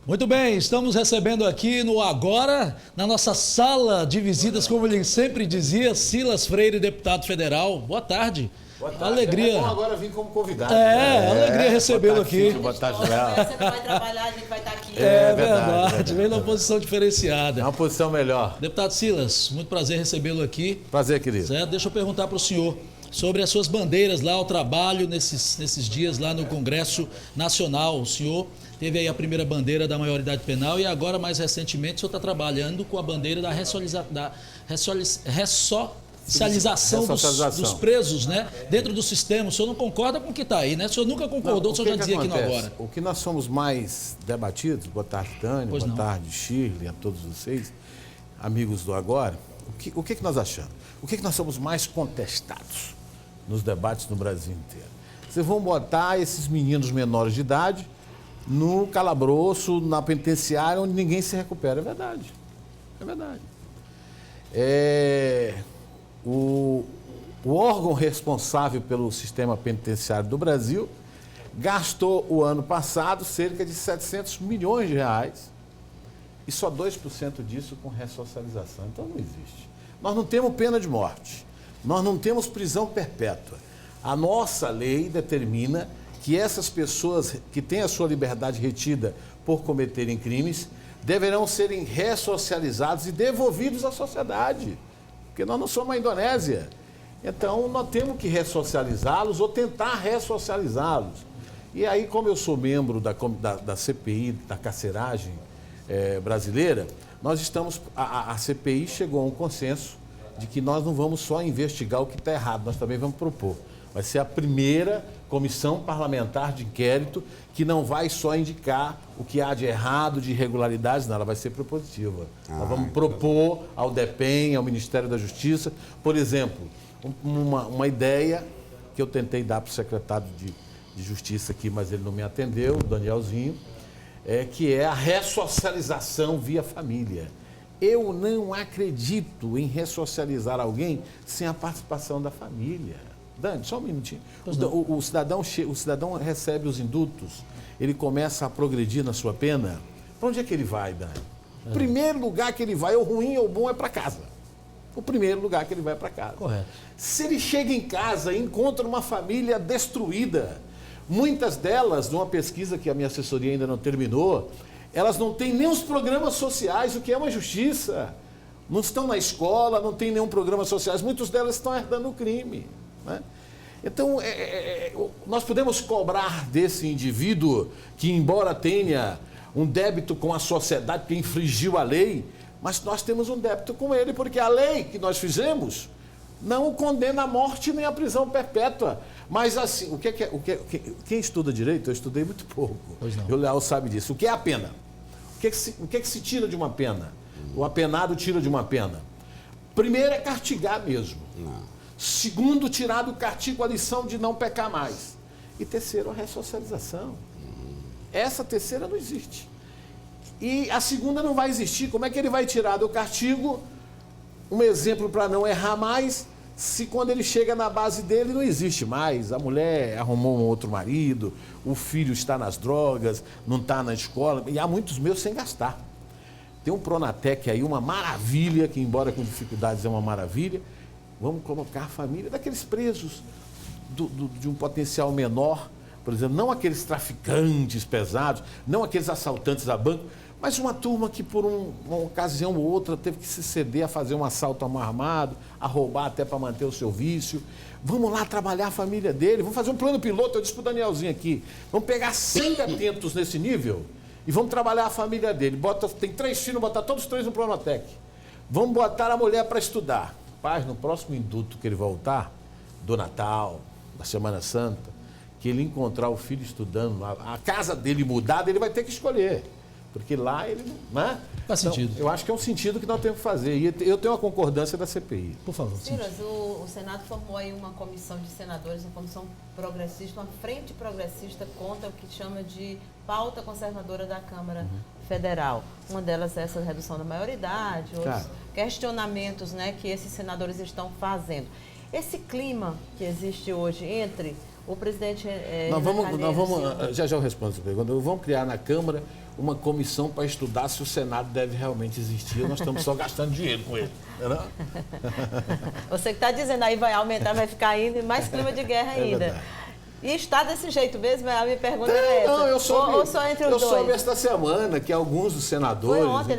Muito bem, estamos recebendo aqui no Agora, na nossa sala de visitas, como ele sempre dizia, Silas Freire, deputado federal. Boa tarde. Boa tarde. Alegria. É bom agora vir como convidado. Alegria recebê-lo aqui. Boa tarde, Você não vai trabalhar, a gente vai estar aqui. É verdade, vem numa posição diferenciada. É uma posição melhor. Deputado Silas, muito prazer recebê-lo aqui. Prazer, querido. Certo? Deixa eu perguntar para o senhor sobre as suas bandeiras lá, o trabalho nesses dias lá no Congresso Nacional. O senhor teve aí a primeira bandeira da maioridade penal e agora, mais recentemente, o senhor está trabalhando com a bandeira da ressocialização dos presos, né? Dentro do sistema. O senhor não concorda com o que está aí, né? O senhor nunca concordou, o senhor já dizia aqui no Agora. O que nós somos mais debatidos, boa tarde, Tânia, boa tarde, Shirley, a todos vocês, amigos do Agora, o que nós achamos? O que nós somos mais contestados nos debates no Brasil inteiro? Vocês vão botar esses meninos menores de idade no calabouço, na penitenciária, onde ninguém se recupera. É verdade. É verdade. O órgão responsável pelo sistema penitenciário do Brasil gastou o ano passado cerca de 700 milhões de reais e só 2% disso com ressocialização. Então não existe. Nós não temos pena de morte, nós não temos prisão perpétua. A nossa lei determina que essas pessoas que têm a sua liberdade retida por cometerem crimes deverão serem ressocializados e devolvidos à sociedade, porque nós não somos a Indonésia. Então, nós temos que ressocializá-los ou tentar ressocializá-los. E aí, como eu sou membro da CPI, da carceragem brasileira, nós estamos, a CPI chegou a um consenso de que nós não vamos só investigar o que está errado, nós também vamos propor. Vai ser a primeira comissão parlamentar de inquérito que não vai só indicar o que há de errado, de irregularidades, não, ela vai ser propositiva. Nós vamos propor ao DEPEN, ao Ministério da Justiça, por exemplo, uma ideia que eu tentei dar para o secretário de Justiça aqui, mas ele não me atendeu, o Danielzinho, que é a ressocialização via família. Eu não acredito em ressocializar alguém sem a participação da família. Dani, só um minutinho. O cidadão recebe os indutos, ele começa a progredir na sua pena. Para onde é que ele vai, Dani? O primeiro lugar que ele vai, ou ruim ou bom, é para casa. O primeiro lugar que ele vai é para casa. Correto. Se ele chega em casa e encontra uma família destruída, muitas delas, numa pesquisa que a minha assessoria ainda não terminou, elas não têm nem os programas sociais, o que é uma justiça. Não estão na escola, não tem nenhum programa social. Muitas delas estão herdando o crime. Né? Então, nós podemos cobrar desse indivíduo que, embora tenha um débito com a sociedade, que infringiu a lei, mas nós temos um débito com ele, porque a lei que nós fizemos não o condena à morte nem à prisão perpétua. Mas assim, quem estuda direito, eu estudei muito pouco. O Léo sabe disso. O que é a pena? O que se tira de uma pena? O apenado tira de uma pena. Primeiro é castigar mesmo. Segundo, tirar do castigo a lição de não pecar mais. E terceiro, a ressocialização. Essa terceira não existe. E a segunda não vai existir. Como é que ele vai tirar do castigo um exemplo para não errar mais, se quando ele chega na base dele não existe mais? A mulher arrumou um outro marido, o filho está nas drogas, não está na escola, e há muitos meus sem gastar. Tem um Pronatec aí, uma maravilha, que embora com dificuldades é uma maravilha. Vamos colocar a família daqueles presos de um potencial menor, por exemplo, não aqueles traficantes pesados, não aqueles assaltantes a banco, mas uma turma que por uma ocasião ou outra teve que se ceder a fazer um assalto à mão armado, a roubar até para manter o seu vício. Vamos lá trabalhar a família dele, vamos fazer um plano piloto, eu disse para o Danielzinho aqui, vamos pegar 100 detentos nesse nível e vamos trabalhar a família dele. Tem 3 filhos, botar todos 3 no Pronatec. Vamos botar a mulher para estudar. Paz, no próximo induto que ele voltar, do Natal, da Semana Santa, que ele encontrar o filho estudando, a casa dele mudada, ele vai ter que escolher. Porque lá ele não. Né? Faz sentido. Eu acho que é um sentido que nós temos que fazer. E eu tenho a concordância da CPI. Por favor. Silas, o Senado formou aí uma comissão de senadores, uma comissão progressista, uma frente progressista contra o que chama de pauta conservadora da Câmara Federal. Uma delas é essa redução da maioridade, outros questionamentos, né, que esses senadores estão fazendo. Esse clima que existe hoje entre O presidente... Já eu respondo essa pergunta. Vamos criar na Câmara uma comissão para estudar se o Senado deve realmente existir. Nós estamos só gastando dinheiro com ele. Não? Você que está dizendo aí vai aumentar, vai ficar ainda mais clima de guerra ainda. Verdade. E está desse jeito mesmo? A minha pergunta é essa. Não, eu soube eu soube esta semana que alguns dos senadores, Foi ontem,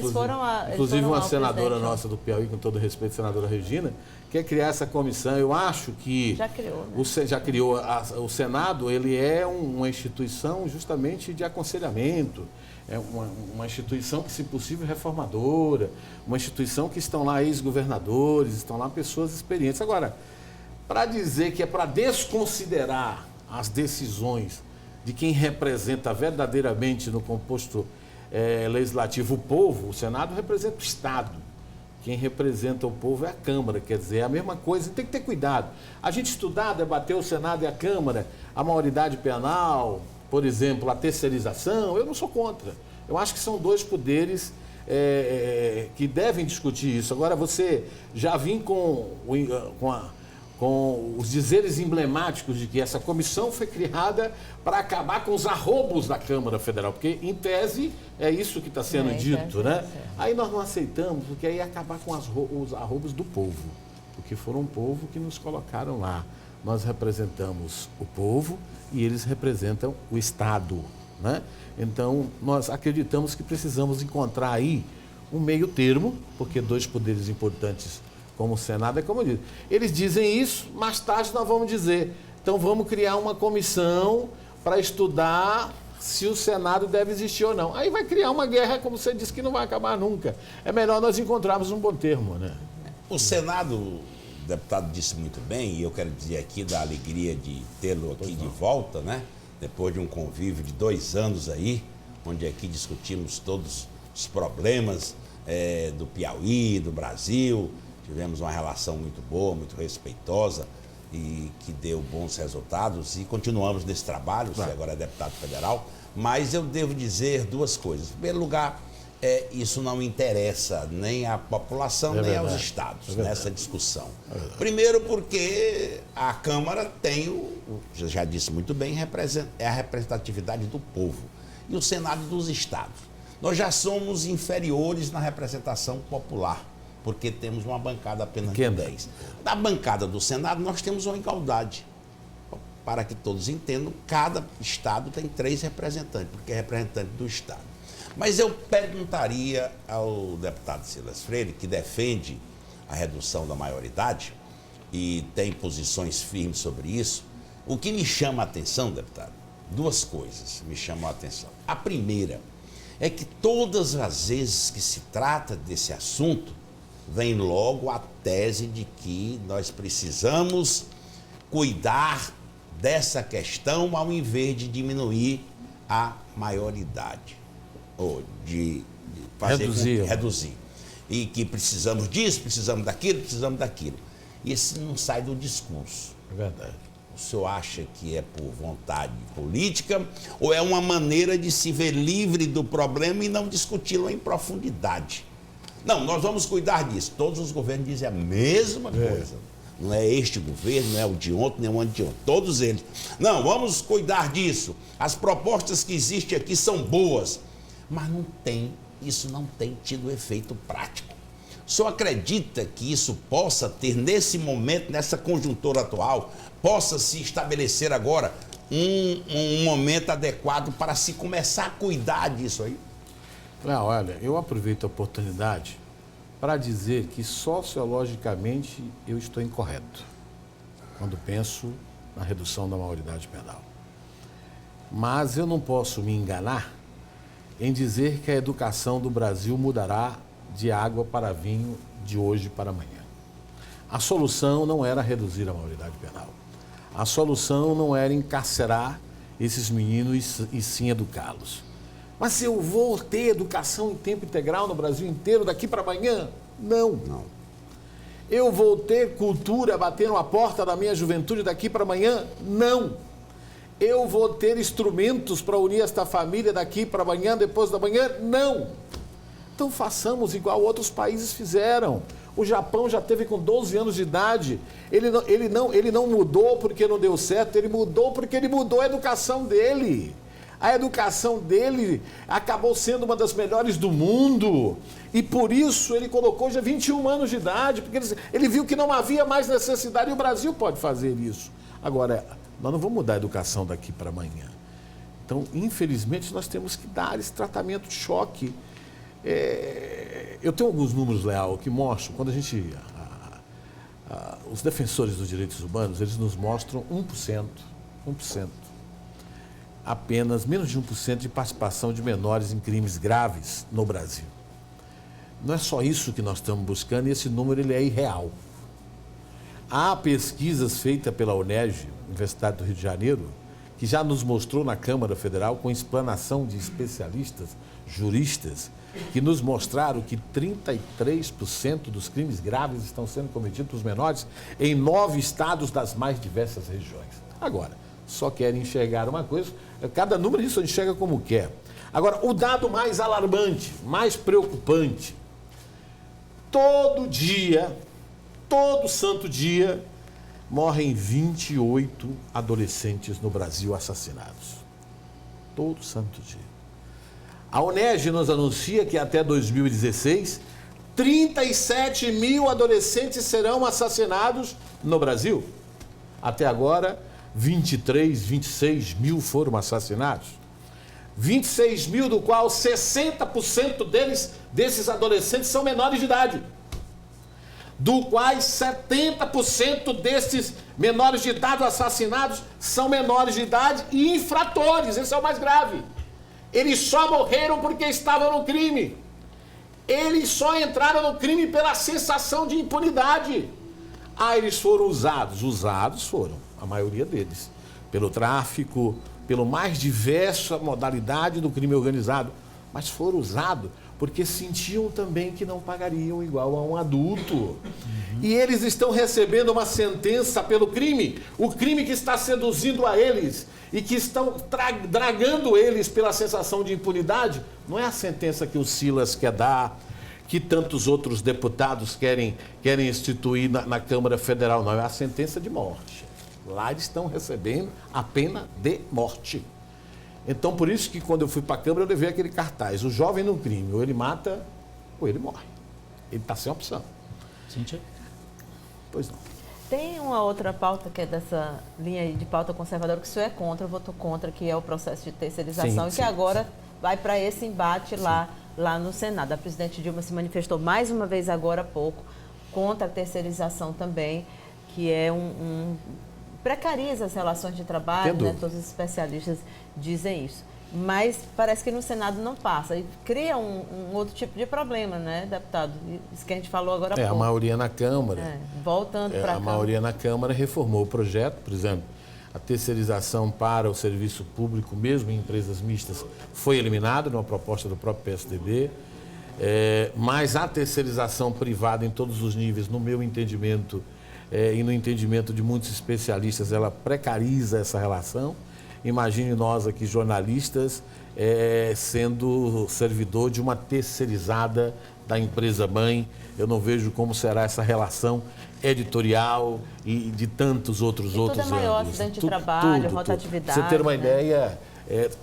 inclusive uma senadora presidente. nossa do Piauí, com todo respeito, a senadora Regina, quer criar essa comissão. Eu acho que Já criou, né? já criou. O Senado, ele é uma instituição justamente de aconselhamento. É uma instituição que, se possível, reformadora, uma instituição que estão lá ex-governadores, estão lá pessoas experientes. Agora, para dizer que é para desconsiderar as decisões de quem representa verdadeiramente no composto legislativo o povo, o Senado representa o Estado. Quem representa o povo é a Câmara, quer dizer, é a mesma coisa, tem que ter cuidado. A gente estudar, debater o Senado e a Câmara, a maioridade penal, por exemplo, a terceirização, eu não sou contra. Eu acho que são dois poderes que devem discutir isso. Agora, você já vem com os dizeres emblemáticos de que essa comissão foi criada para acabar com os arroubos da Câmara Federal, porque, em tese, é isso que está sendo dito, né? Aí nós não aceitamos, porque aí ia acabar com os arroubos do povo, porque foram o povo que nos colocaram lá. Nós representamos o povo e eles representam o Estado, né? Então, nós acreditamos que precisamos encontrar aí um meio termo, porque dois poderes importantes como o Senado é como eu disse. Eles dizem isso, mais tarde nós vamos dizer. Então vamos criar uma comissão para estudar se o Senado deve existir ou não. Aí vai criar uma guerra, como você disse, que não vai acabar nunca. É melhor nós encontrarmos um bom termo, né? O Senado, o deputado disse muito bem, e eu quero dizer aqui da alegria de tê-lo aqui de volta, né? Depois de um convívio de 2 anos aí, onde aqui discutimos todos os problemas do Piauí, do Brasil. Tivemos uma relação muito boa, muito respeitosa e que deu bons resultados e continuamos nesse trabalho, você agora é deputado federal, mas eu devo dizer 2 coisas. Em primeiro lugar, isso não interessa nem à população, nem aos estados nessa discussão. Primeiro porque a Câmara tem, já disse muito bem, é a representatividade do povo e o Senado dos estados. Nós já somos inferiores na representação popular, porque temos uma bancada apenas de 10. Da bancada do Senado, nós temos uma igualdade. Para que todos entendam, cada estado tem 3 representantes, porque é representante do estado. Mas eu perguntaria ao deputado Silas Freire, que defende a redução da maioridade e tem posições firmes sobre isso, o que me chama a atenção, deputado, 2 coisas me chamam a atenção. A primeira é que todas as vezes que se trata desse assunto, vem logo a tese de que nós precisamos cuidar dessa questão ao invés de diminuir a maioridade, ou de fazer reduzir. E que precisamos disso, precisamos daquilo. E isso não sai do discurso. É verdade. O senhor acha que é por vontade política ou é uma maneira de se ver livre do problema e não discuti-lo em profundidade? Não, nós vamos cuidar disso. Todos os governos dizem a mesma coisa. Não é este governo, não é o de ontem, nem o ano de ontem. Todos eles. Não, vamos cuidar disso. As propostas que existem aqui são boas. Mas isso não tem tido efeito prático. O senhor acredita que isso possa ter, nesse momento, nessa conjuntura atual, possa se estabelecer agora um momento adequado para se começar a cuidar disso aí? Não, olha, eu aproveito a oportunidade para dizer que sociologicamente eu estou incorreto quando penso na redução da maioridade penal. Mas eu não posso me enganar em dizer que a educação do Brasil mudará de água para vinho de hoje para amanhã. A solução não era reduzir a maioridade penal. A solução não era encarcerar esses meninos e sim educá-los. Mas eu vou ter educação em tempo integral no Brasil inteiro daqui para amanhã? Não. Eu vou ter cultura batendo a porta da minha juventude daqui para amanhã? Não. Eu vou ter instrumentos para unir esta família daqui para amanhã, depois da manhã? Não. Então façamos igual outros países fizeram. O Japão já teve com 12 anos de idade. Ele não mudou porque não deu certo, ele mudou porque ele mudou a educação dele. A educação dele acabou sendo uma das melhores do mundo. E por isso ele colocou já 21 anos de idade, porque ele viu que não havia mais necessidade e o Brasil pode fazer isso. Agora, nós não vamos mudar a educação daqui para amanhã. Então, infelizmente, nós temos que dar esse tratamento de choque. Eu tenho alguns números, Leal, que mostram, quando a gente... os defensores dos direitos humanos, eles nos mostram 1%. Apenas menos de 1% de participação de menores em crimes graves no Brasil. Não é só isso que nós estamos buscando e esse número ele é irreal. Há pesquisas feitas pela UNEG, Universidade do Rio de Janeiro, que já nos mostrou na Câmara Federal, com explanação de especialistas, juristas, que nos mostraram que 33% dos crimes graves estão sendo cometidos por menores em 9 estados das mais diversas regiões. Agora, só querem enxergar uma coisa, cada número disso enxerga como quer. Agora, o dado mais alarmante, mais preocupante, todo santo dia, morrem 28 adolescentes no Brasil assassinados. Todo santo dia. A UNEG nos anuncia que até 2016, 37 mil adolescentes serão assassinados no Brasil. Até agora, 26 mil foram assassinados. 26 mil, do qual 60% desses adolescentes são menores de idade. Do quais 70% desses menores de idade assassinados são menores de idade e infratores. Esse é o mais grave. Eles só morreram porque estavam no crime. Eles só entraram no crime pela sensação de impunidade. Eles foram usados foram, a maioria deles, pelo tráfico, pelo mais diversa modalidade do crime organizado, mas foram usados porque sentiam também que não pagariam igual a um adulto. E eles estão recebendo uma sentença pelo crime, o crime que está seduzindo a eles e que estão dragando eles pela sensação de impunidade. Não é a sentença que o Silas quer dar, que tantos outros deputados querem instituir na Câmara Federal, não, é a sentença de morte. Lá eles estão recebendo a pena de morte. Então, por isso que quando eu fui para a Câmara, eu levei aquele cartaz: o jovem no crime, ou ele mata, ou ele morre. Ele está sem opção. Cíntia? Pois não. Tem uma outra pauta que é dessa linha aí de pauta conservadora, que o senhor é contra, eu voto contra, que é o processo de terceirização, e que agora vai para esse embate lá no Senado. A presidente Dilma se manifestou mais uma vez agora há pouco contra a terceirização também, que é precariza as relações de trabalho, né? Todos os especialistas dizem isso. Mas parece que no Senado não passa e cria um outro tipo de problema, né, deputado? Isso que a gente falou agora há pouco. A maioria na Câmara. Voltando para cá. A maioria na Câmara reformou o projeto, por exemplo, a terceirização para o serviço público, mesmo em empresas mistas, foi eliminada numa proposta do próprio PSDB. Mas a terceirização privada em todos os níveis, no meu entendimento, e no entendimento de muitos especialistas, ela precariza essa relação. Imagine nós aqui, jornalistas, sendo servidor de uma terceirizada da empresa-mãe. Eu não vejo como será essa relação editorial e de tantos outros tudo é maior, ângulos. acidente de trabalho, rotatividade. Pra você ter uma ideia,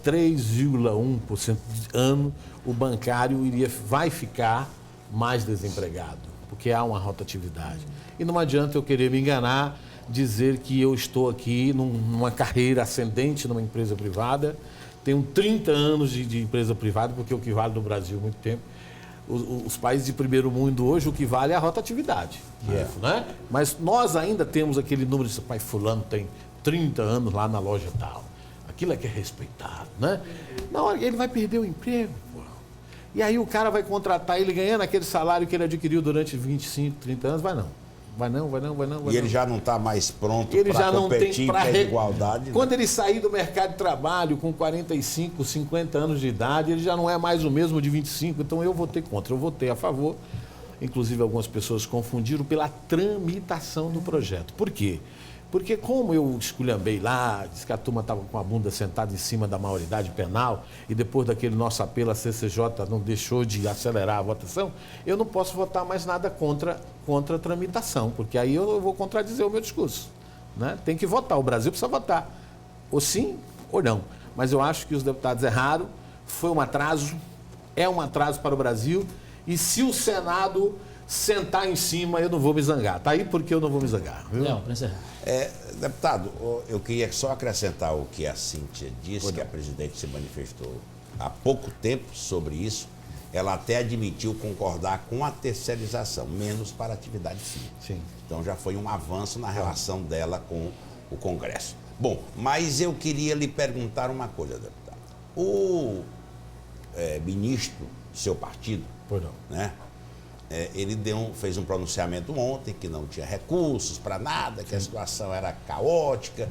3,1% de ano, o bancário vai ficar mais desempregado, porque há uma rotatividade. E não adianta eu querer me enganar, dizer que eu estou aqui numa carreira ascendente numa empresa privada, tenho 30 anos de empresa privada, porque o que vale no Brasil há muito tempo. Os países de primeiro mundo hoje, o que vale é a rotatividade. Né? Mas nós ainda temos aquele número de pai fulano tem 30 anos lá na loja tal. Aquilo é que é respeitado, né? Na hora ele vai perder o emprego, pô. E aí o cara vai contratar ele ganhando aquele salário que ele adquiriu durante 25, 30 anos, vai não. E ele já não está mais pronto para competir em pé de igualdade. Quando ele sair do mercado de trabalho com 45, 50 anos de idade, ele já não é mais o mesmo de 25. Então eu votei contra, eu votei a favor. Inclusive algumas pessoas confundiram pela tramitação do projeto. Por quê? Porque como eu esculhambei lá, disse que a turma estava com a bunda sentada em cima da maioridade penal e depois daquele nosso apelo, a CCJ não deixou de acelerar a votação, eu não posso votar mais nada contra a tramitação, porque aí eu vou contradizer o meu discurso. Né? Tem que votar, o Brasil precisa votar. Ou sim ou não. Mas eu acho que os deputados erraram, foi um atraso, é um atraso para o Brasil, e se o Senado sentar em cima, eu não vou me zangar. Tá aí porque eu não vou me zangar. Viu? Não, para encerrar. Deputado, eu queria só acrescentar o que a Cíntia disse, que a presidente se manifestou há pouco tempo sobre isso. Ela até admitiu concordar com a terceirização, menos para a atividade civil. Sim. Então já foi um avanço na relação dela com o Congresso. Bom, mas eu queria lhe perguntar uma coisa, deputado. O ministro do seu partido, né? Ele fez um pronunciamento ontem que não tinha recursos para nada, que a situação era caótica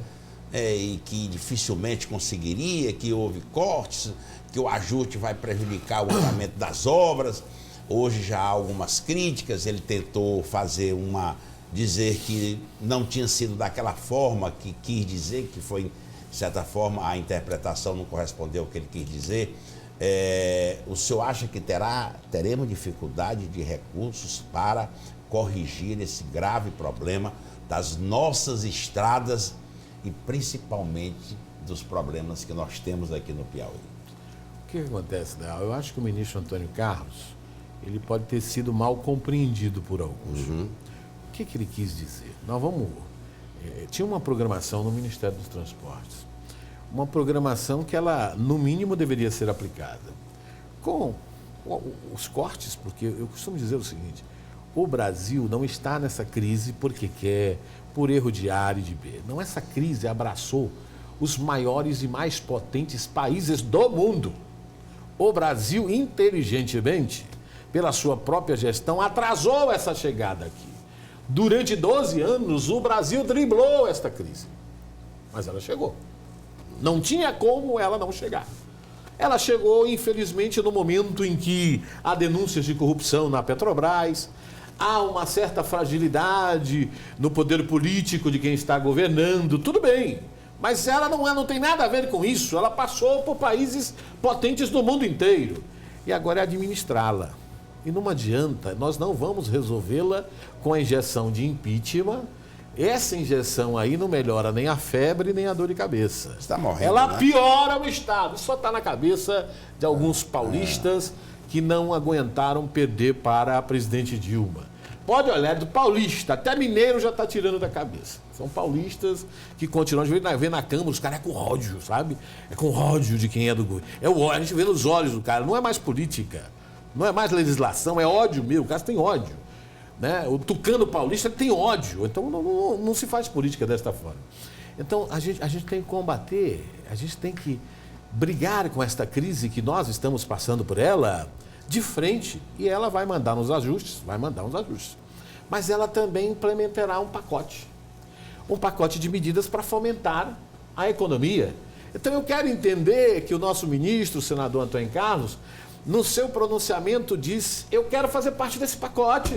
e que dificilmente conseguiria, que houve cortes, que o ajuste vai prejudicar o andamento das obras. Hoje já há algumas críticas, ele tentou dizer que não tinha sido daquela forma que quis dizer, que foi, de certa forma, a interpretação não correspondeu ao que ele quis dizer. O senhor acha que teremos dificuldade de recursos para corrigir esse grave problema das nossas estradas e principalmente dos problemas que nós temos aqui no Piauí? O que acontece, Léo? Eu acho que o ministro Antônio Carlos, ele pode ter sido mal compreendido por alguns. O que ele quis dizer? Tinha uma programação no Ministério dos Transportes. Uma programação que ela, no mínimo, deveria ser aplicada. Com os cortes, porque eu costumo dizer o seguinte, o Brasil não está nessa crise porque quer, por erro de A e de B. Não, essa crise abraçou os maiores e mais potentes países do mundo. O Brasil, inteligentemente, pela sua própria gestão, atrasou essa chegada aqui. Durante 12 anos, o Brasil driblou esta crise. Mas ela chegou. Não tinha como ela não chegar. Ela chegou, infelizmente, no momento em que há denúncias de corrupção na Petrobras, há uma certa fragilidade no poder político de quem está governando, tudo bem. Mas ela não tem nada a ver com isso. Ela passou por países potentes do mundo inteiro. E agora é administrá-la. E não adianta, nós não vamos resolvê-la com a injeção de impeachment. Essa injeção aí não melhora nem a febre, nem a dor de cabeça. Está morrendo, ela né? piora o Estado. Isso só está na cabeça de alguns paulistas que não aguentaram perder para a presidente Dilma. Pode olhar, do paulista, até mineiro já está tirando da cabeça. São paulistas que continuam, a gente vê na Câmara, os caras é com ódio, sabe? É com ódio de quem é do governo. A gente vê nos olhos do cara, não é mais política, não é mais legislação, é ódio mesmo, o cara tem ódio. Né? O tucano paulista tem ódio, então não se faz política desta forma. Então a gente tem que combater, a gente tem que brigar com esta crise que nós estamos passando por ela de frente, e ela vai mandar uns ajustes, mas ela também implementará um pacote de medidas para fomentar a economia. Então eu quero entender que o nosso ministro, o senador Antônio Carlos, no seu pronunciamento diz, eu quero fazer parte desse pacote.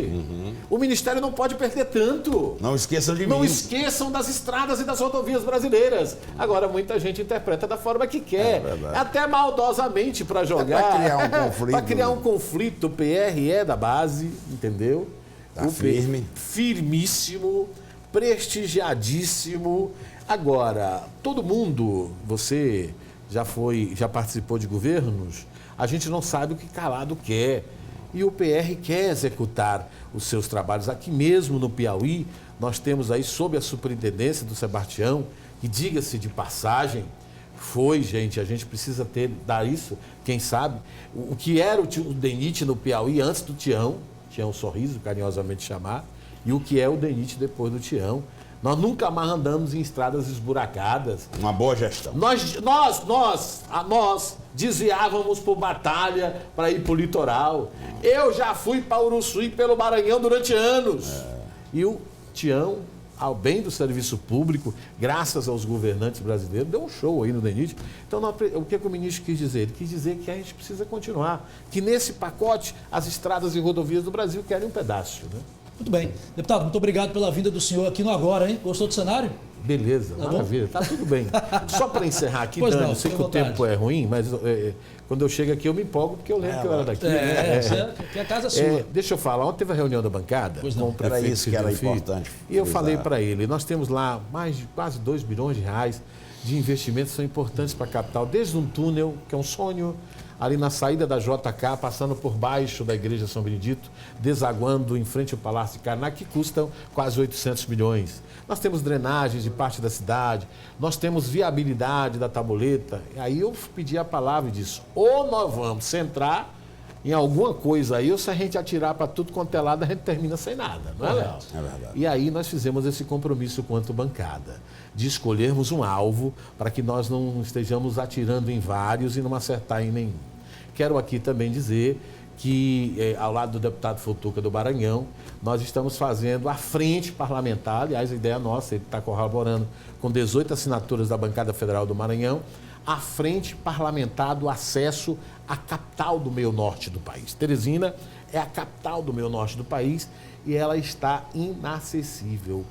O Ministério não pode perder tanto. Não esqueçam de mim. Não esqueçam das estradas e das rodovias brasileiras. Agora, muita gente interpreta da forma que quer. Até maldosamente para jogar. Para criar um conflito. Para criar um conflito. O PR é da base, entendeu? Tá firme. Firmíssimo, prestigiadíssimo. Agora, todo mundo, você já participou de governos, a gente não sabe o que calado quer. E o PR quer executar os seus trabalhos. Aqui mesmo no Piauí, nós temos aí, sob a superintendência do Sebastião, que, diga-se de passagem, a gente precisa dar isso, quem sabe, o que era o DENIT no Piauí antes do Tião Sorriso, carinhosamente chamar, e o que é o DENIT depois do Tião. Nós nunca mais andamos em estradas esburacadas. Uma boa gestão. Nós desviávamos por batalha para ir para o litoral. Eu já fui para Uruçuí pelo Maranhão durante anos. E o Tião, ao bem do serviço público, graças aos governantes brasileiros, deu um show aí no DENIT. Então, o que o ministro quis dizer? Ele quis dizer que a gente precisa continuar. Que nesse pacote, as estradas e rodovias do Brasil querem um pedaço, né? Muito bem. Deputado, muito obrigado pela vinda do senhor aqui no Agora, hein? Gostou do cenário? Beleza, maravilha, tá tudo bem. Só para encerrar aqui, Pois Dani, não, eu sei fica que à o tempo vontade. é ruim, mas quando eu chego aqui eu me empolgo porque eu lembro que eu era daqui. Que a casa é sua. Deixa eu falar, ontem teve a reunião da bancada Pois não. com o prefeito Era isso que era Silvio Filho, importante e eu frisar. falei para ele, nós temos lá mais de quase 2 bilhões de reais de investimentos que são importantes para a capital, desde um túnel, que é um sonho, ali na saída da JK, passando por baixo da Igreja São Benedito, desaguando em frente ao Palácio de Karnak, que custam quase 800 milhões. Nós temos drenagens de parte da cidade, nós temos viabilidade da tabuleta. E aí eu pedi a palavra e disse, ou nós vamos centrar em alguma coisa aí, ou se a gente atirar para tudo quanto é lado, a gente termina sem nada, não é, Léo? É verdade. E aí nós fizemos esse compromisso quanto bancada, de escolhermos um alvo para que nós não estejamos atirando em vários e não acertar em nenhum. Quero aqui também dizer que, ao lado do deputado Futuca do Maranhão, nós estamos fazendo a frente parlamentar, aliás, a ideia nossa, ele está corroborando com 18 assinaturas da bancada federal do Maranhão, a frente parlamentar do acesso à capital do meio norte do país. Teresina é a capital do meio norte do país e ela está inacessível.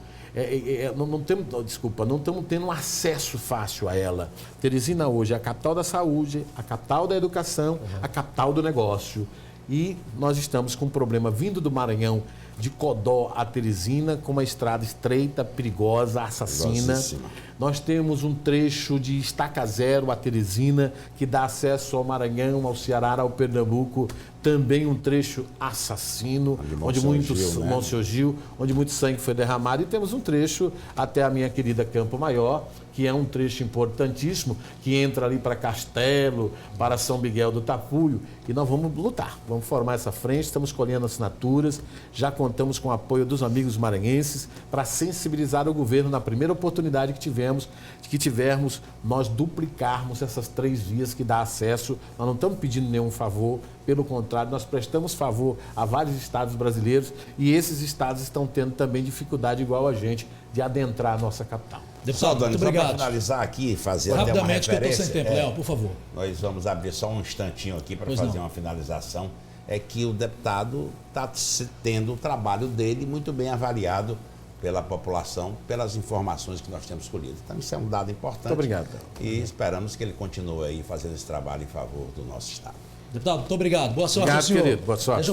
Não estamos tendo um acesso fácil a ela. Teresina hoje é a capital da saúde, a capital da educação, a capital do negócio. E nós estamos com um problema vindo do Maranhão, de Codó a Teresina, com uma estrada estreita, perigosa, assassina. Perigosíssima. Nós temos um trecho de Estaca Zero a Teresina, que dá acesso ao Maranhão, ao Ceará, ao Pernambuco, também um trecho assassino, onde muito Monsenhor Gil, onde muito sangue foi derramado. E temos um trecho até a minha querida Campo Maior, que é um trecho importantíssimo, que entra ali para Castelo, para São Miguel do Tapuio, e nós vamos lutar, vamos formar essa frente, estamos colhendo assinaturas, já contamos com o apoio dos amigos maranhenses para sensibilizar o governo na primeira oportunidade que tivermos, nós duplicarmos essas 3 vias que dá acesso. Nós não estamos pedindo nenhum favor, pelo contrário, nós prestamos favor a vários estados brasileiros e esses estados estão tendo também dificuldade igual a gente de adentrar a nossa capital. Deputado, muito Só para obrigado. finalizar aqui, fazer até uma Rapidamente, que eu estou referência. sem tempo. Léo, por favor. Nós vamos abrir só um instantinho aqui para Pois fazer não. uma finalização. É que o deputado está tendo o trabalho dele muito bem avaliado pela população, pelas informações que nós temos colhido. Então, isso é um dado importante. Muito obrigado. E esperamos que ele continue aí fazendo esse trabalho em favor do nosso Estado. Deputado, muito obrigado. Boa sorte, Obrigado, senhor. querido. Boa sorte.